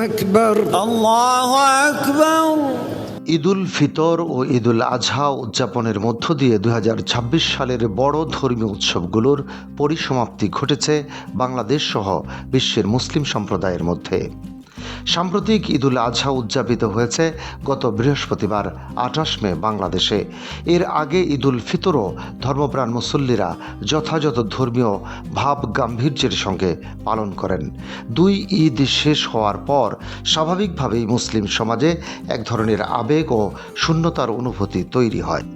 আকবার, আল্লাহু আকবার। ঈদুল ফিতর ও ঈদুল আজহা উদযাপনের মধ্য দিয়ে 2026 সালের বড় ধর্মীয় উৎসবগুলোর পরিসমাপ্তি ঘটেছে বাংলাদেশ সহ বিশ্বের মুসলিম সম্প্রদায়ের মধ্যে। সাম্প্রতিক ঈদুল আজহা উদযাপিত হয়েছে গত বৃহস্পতিবার 28 মে বাংলাদেশে। এর আগে ঈদুল ফিতরও ধর্মপ্রাণ মুসল্লিরা যথাযথ ধর্মীয় ভাব গাম্ভীর্যের সঙ্গে পালন করেন। দুই ঈদ শেষ হওয়ার পর স্বাভাবিকভাবেই মুসলিম সমাজে এক ধরনের আবেগ ও শূন্যতার অনুভূতি তৈরি হয়।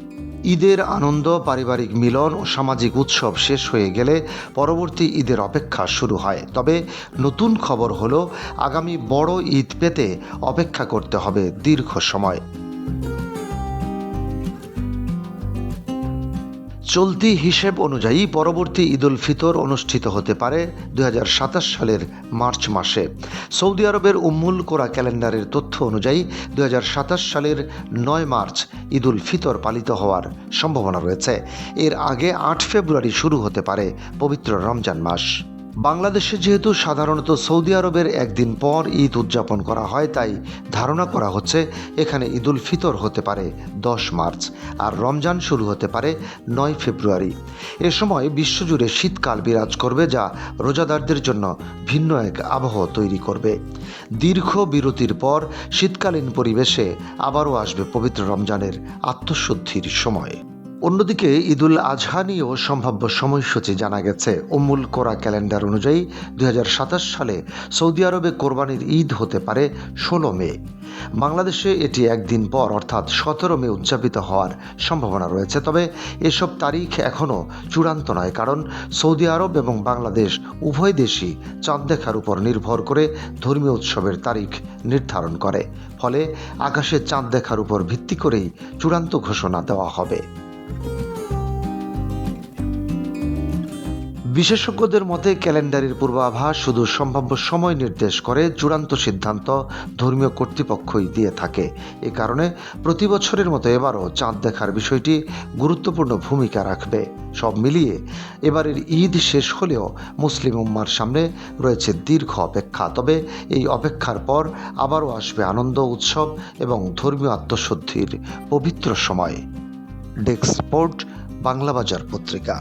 ঈদের আনন্দ, পারিবারিক মিলন ও সামাজিক উৎসব শেষ হয়ে গেলে পরবর্তী ঈদের অপেক্ষা শুরু হয়। তবে নতুন খবর হলো, আগামী বড় ঈদ পেতে অপেক্ষা করতে হবে দীর্ঘ সময়। চলতি হিসেব অনুযায়ী পরবর্তী ঈদুল ফিতর অনুষ্ঠিত হতে পারে 2027 সালের মার্চ মাসে। সৌদি আরবের উম্মুল কোরা ক্যালেন্ডারের তথ্য অনুযায়ী 2027 সালের 9 মার্চ ঈদুল ফিতর পালিত হওয়ার সম্ভাবনা রয়েছে। এর আগে 8 ফেব্রুয়ারি শুরু হতে পারে পবিত্র রমজান মাস। বাংলাদেশে যেহেতু সাধারণত সৌদি আরবের একদিন পর ঈদ উদযাপন করা হয়, তাই ধারণা করা হচ্ছে এখানে ঈদুল ফিতর হতে পারে 10 মার্চ আর রমজান শুরু হতে পারে 9 ফেব্রুয়ারি। এ সময় বিশ্বজুড়ে শীতকাল বিরাজ করবে, যা রোজাদারদের জন্য ভিন্ন এক আবহ তৈরি করবে। দীর্ঘ বিরতির পর শীতকালীন পরিবেশে আবারও আসবে পবিত্র রমজানের আত্মশুদ্ধির সময়। অন্যদিকে ঈদুল আজহা নিয়েও সম্ভাব্য সময়সূচি জানা গেছে। উম্মুল কোরা ক্যালেন্ডার অনুযায়ী 2027 সালে সৌদি আরবে কোরবানির ঈদ হতে পারে 16 মে। বাংলাদেশে এটি একদিন পর অর্থাৎ 17 মে উদযাপিত হওয়ার সম্ভাবনা রয়েছে। তবে এসব তারিখ এখনও চূড়ান্ত নয়, কারণ সৌদি আরব এবং বাংলাদেশ উভয় দেশই চাঁদ দেখার উপর নির্ভর করে ধর্মীয় উৎসবের তারিখ নির্ধারণ করে। ফলে আকাশে চাঁদ দেখার উপর ভিত্তি করেই চূড়ান্ত ঘোষণা দেওয়া হবে। বিশেষজ্ঞদের মতে ক্যালেন্ডারের পূর্বাভাস শুধু সম্ভাব্য সময় নির্দেশ করে, চূড়ান্ত সিদ্ধান্ত ধর্মীয় কর্তৃপক্ষই দিয়ে থাকে। এ কারণে প্রতি বছরের মতো এবারও চাঁদ দেখার বিষয়টি গুরুত্বপূর্ণ ভূমিকা রাখবে। সব মিলিয়ে এবারের ঈদ শেষ হলেও মুসলিম উম্মার সামনে রয়েছে দীর্ঘ অপেক্ষা। তবে এই অপেক্ষার পর আবারও আসবে আনন্দ, উৎসব এবং ধর্মীয় আত্মশুদ্ধির পবিত্র সময়। ডেস্ক রিপোর্ট, বাংলাবাজার পত্রিকা।